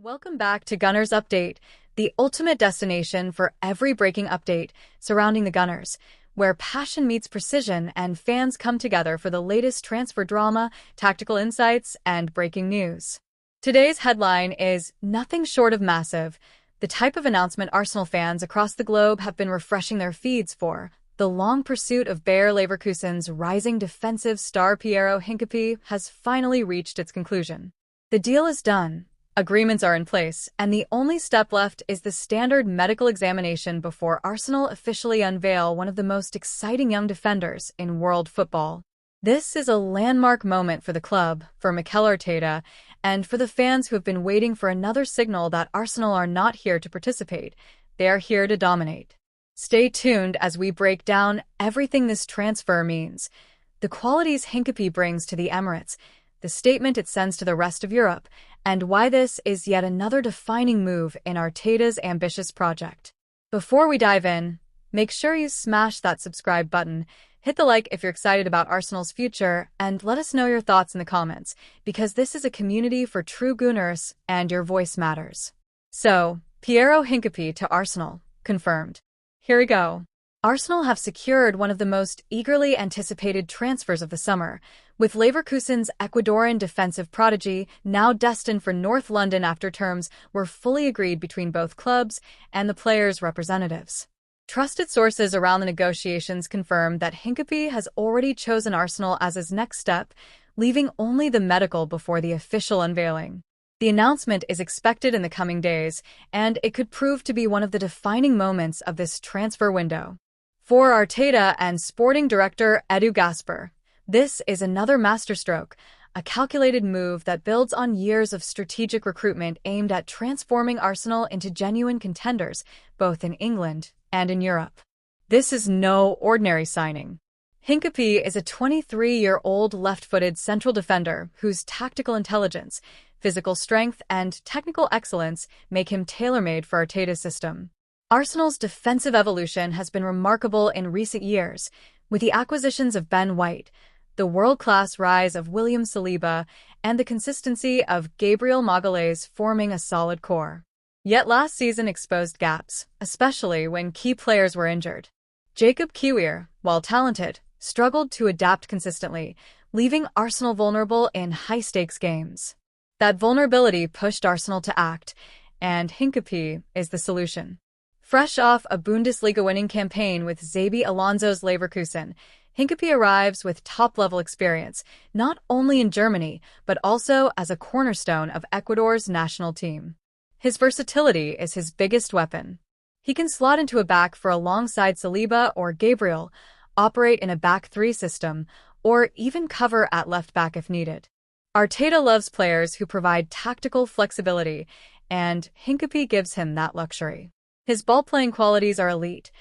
Welcome back to Gunners Update, the ultimate destination for every breaking update surrounding the Gunners, where passion meets precision and fans come together for the latest transfer drama, tactical insights, and breaking news. Today's headline is nothing short of massive, the type of announcement Arsenal fans across the globe have been refreshing their feeds for. The long pursuit of Bayer Leverkusen's rising defensive star Piero Hincapie has finally reached its conclusion. The deal is done. Agreements are in place, and the only step left is the standard medical examination before Arsenal officially unveil one of the most exciting young defenders in world football. This is a landmark moment for the club, for Mikel Arteta, and for the fans who have been waiting for another signal that Arsenal are not here to participate. They are here to dominate. Stay tuned as we break down everything this transfer means, the qualities Hincapie brings to the Emirates, the statement it sends to the rest of Europe, and why this is yet another defining move in Arteta's ambitious project. Before we dive in, make sure you smash that subscribe button, hit the like if you're excited about Arsenal's future, and let us know your thoughts in the comments, because this is a community for true Gunners, and your voice matters. So, Piero Hincapie to Arsenal, confirmed. Here we go. Arsenal have secured one of the most eagerly anticipated transfers of the summer, with Leverkusen's Ecuadorian defensive prodigy now destined for North London after terms were fully agreed between both clubs and the players' representatives. Trusted sources around the negotiations confirm that Hincapie has already chosen Arsenal as his next step, leaving only the medical before the official unveiling. The announcement is expected in the coming days, and it could prove to be one of the defining moments of this transfer window. For Arteta and sporting director Edu Gaspar, this is another masterstroke, a calculated move that builds on years of strategic recruitment aimed at transforming Arsenal into genuine contenders, both in England and in Europe. This is no ordinary signing. Hincapie is a 23-year-old left-footed central defender whose tactical intelligence, physical strength, and technical excellence make him tailor-made for Arteta's system. Arsenal's defensive evolution has been remarkable in recent years, with the acquisitions of Ben White, the world-class rise of William Saliba, and the consistency of Gabriel Magalhaes forming a solid core. Yet last season exposed gaps, especially when key players were injured. Jacob Kiwior, while talented, struggled to adapt consistently, leaving Arsenal vulnerable in high-stakes games. That vulnerability pushed Arsenal to act, and Hincapie is the solution. Fresh off a Bundesliga-winning campaign with Xabi Alonso's Leverkusen, Hincapie arrives with top-level experience, not only in Germany, but also as a cornerstone of Ecuador's national team. His versatility is his biggest weapon. He can slot into a back four alongside Saliba or Gabriel, operate in a back three system, or even cover at left back if needed. Arteta loves players who provide tactical flexibility, and Hincapie gives him that luxury. His ball-playing qualities are elite.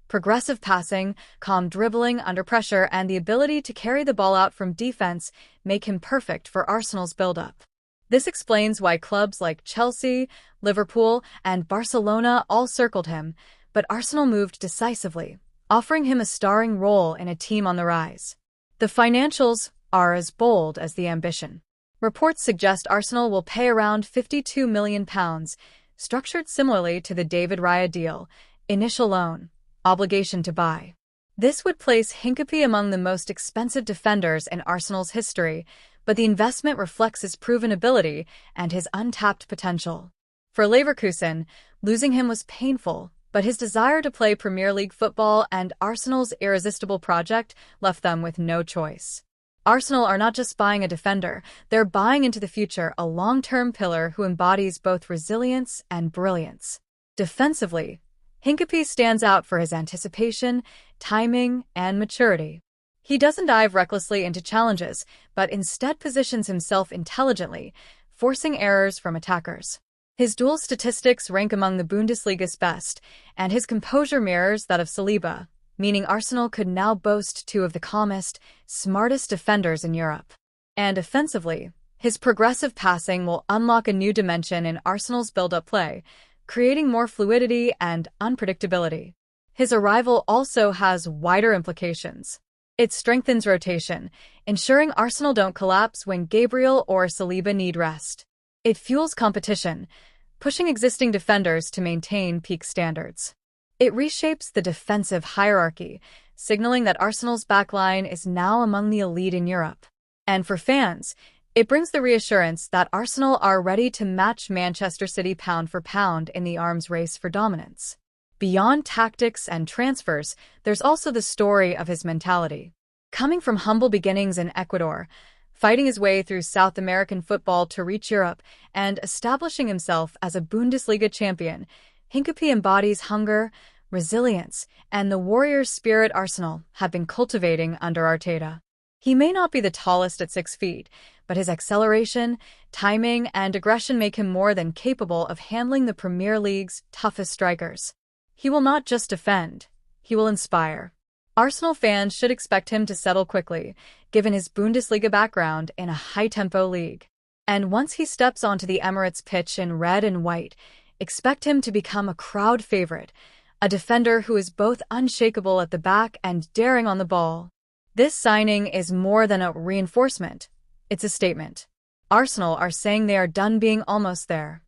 Progressive passing, calm dribbling under pressure, and the ability to carry the ball out from defense make him perfect for Arsenal's build-up. This explains why clubs like Chelsea, Liverpool, and Barcelona all circled him, but Arsenal moved decisively, offering him a starring role in a team on the rise. The financials are as bold as the ambition. Reports suggest Arsenal will pay around £52 million, structured similarly to the David Raya deal, initial loan, obligation to buy. This would place Hincapie among the most expensive defenders in Arsenal's history, but the investment reflects his proven ability and his untapped potential. For Leverkusen, losing him was painful, but his desire to play Premier League football and Arsenal's irresistible project left them with no choice. Arsenal are not just buying a defender, they're buying into the future a long-term pillar who embodies both resilience and brilliance. Defensively, Hincapie stands out for his anticipation, timing, and maturity. He doesn't dive recklessly into challenges, but instead positions himself intelligently, forcing errors from attackers. His duel statistics rank among the Bundesliga's best, and his composure mirrors that of Saliba, meaning Arsenal could now boast two of the calmest, smartest defenders in Europe. And offensively, his progressive passing will unlock a new dimension in Arsenal's build-up play, creating more fluidity and unpredictability. His arrival also has wider implications. It strengthens rotation, ensuring Arsenal don't collapse when Gabriel or Saliba need rest. It fuels competition, pushing existing defenders to maintain peak standards. It reshapes the defensive hierarchy, signaling that Arsenal's backline is now among the elite in Europe. And for fans, it brings the reassurance that Arsenal are ready to match Manchester City pound for pound in the arms race for dominance. Beyond tactics and transfers, there's also the story of his mentality. Coming from humble beginnings in Ecuador, fighting his way through South American football to reach Europe, and establishing himself as a Bundesliga champion, Hincapie embodies hunger, resilience, and the warrior spirit Arsenal have been cultivating under Arteta. He may not be the tallest at 6 feet, but his acceleration, timing, and aggression make him more than capable of handling the Premier League's toughest strikers. He will not just defend, he will inspire. Arsenal fans should expect him to settle quickly, given his Bundesliga background in a high-tempo league. And once he steps onto the Emirates pitch in red and white, expect him to become a crowd favorite, a defender who is both unshakable at the back and daring on the ball. This signing is more than a reinforcement. It's a statement. Arsenal are saying they are done being almost there.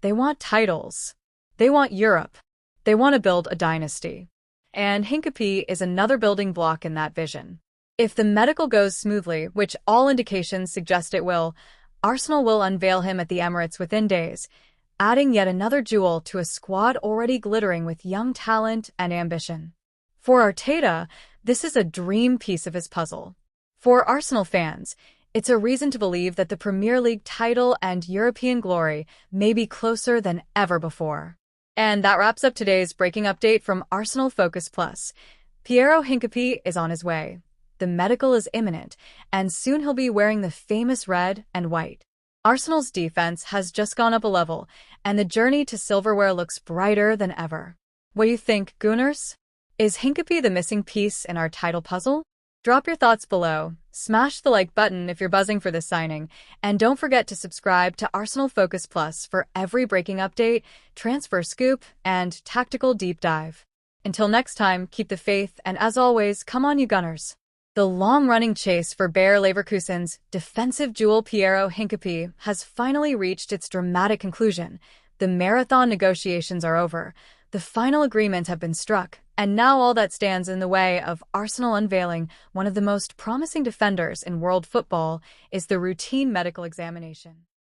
They want titles. They want Europe. They want to build a dynasty. And Hincapie is another building block in that vision. If the medical goes smoothly, which all indications suggest it will, Arsenal will unveil him at the Emirates within days, adding yet another jewel to a squad already glittering with young talent and ambition. For Arteta, this is a dream piece of his puzzle. For Arsenal fans, it's a reason to believe that the Premier League title and European glory may be closer than ever before. And that wraps up today's breaking update from Arsenal Focus Plus. Piero Hincapie is on his way. The medical is imminent, and soon he'll be wearing the famous red and white. Arsenal's defense has just gone up a level, and the journey to silverware looks brighter than ever. What do you think, Gunners? Is Hincapie the missing piece in our title puzzle? Drop your thoughts below, smash the like button if you're buzzing for this signing, and don't forget to subscribe to Arsenal Focus Plus for every breaking update, transfer scoop, and tactical deep dive. Until next time, keep the faith, and as always, come on you Gunners. The long-running chase for Bayer Leverkusen's defensive jewel Piero Hincapie has finally reached its dramatic conclusion. The marathon negotiations are over, the final agreements have been struck, and now all that stands in the way of Arsenal unveiling one of the most promising defenders in world football is the routine medical examination.